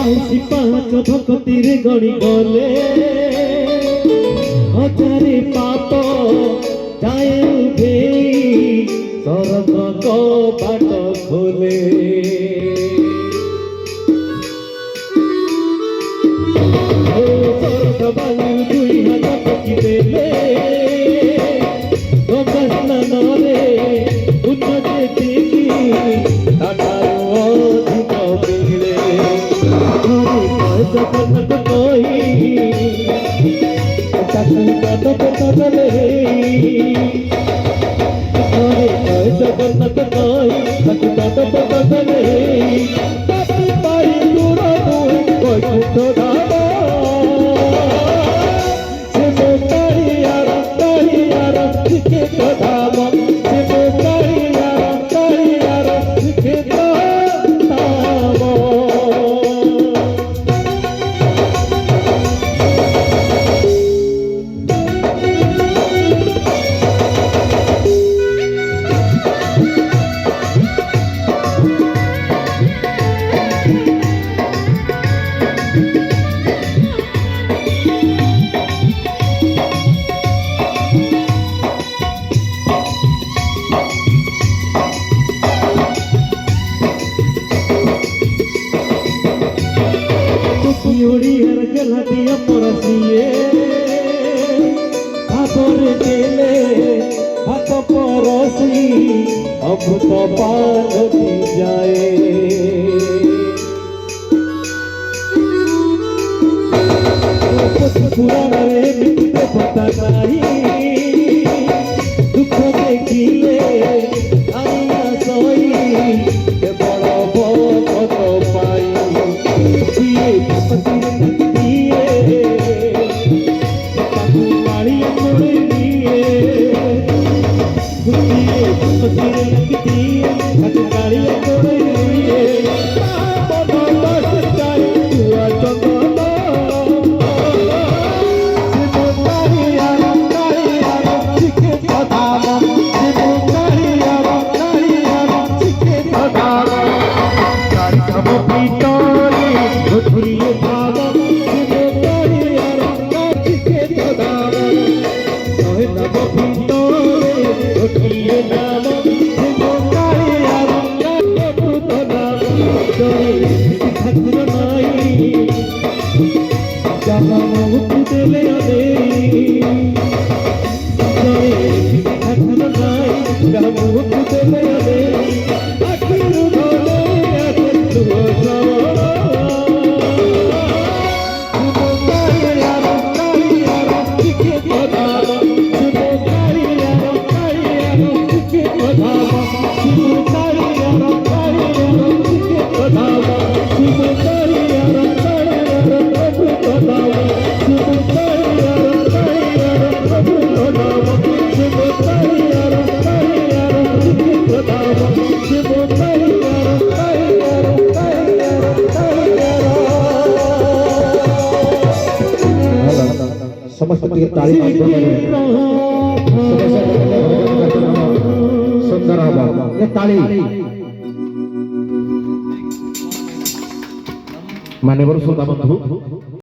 बाईसी पाँच भक्तिर गणी गले हजारे पाप जाए उभे सरग को बाट खोले सरग बालू दुई हाथ पकी देले गंगा स्नान रे उन्नति देखी ताठारू अधिक मिले जगन्नाथ कही ताकू कदम कदले जगन्नाथ कही ताकू कदम कदले ताकू पाई दूर दूर वैकुंठ धाम से मोकारियार के धाम से मोकारियार के धाम। ओड़ियार गला दिया परसिए भागरे देले भात परसी अमृत पान दी जाए पुराण रे मिटते पता नहीं दुख देखिले आईना सोई के बड़ भक्त पाई समस्त ताली सुंदर ये ताली मान्यवर श्रोता बंधु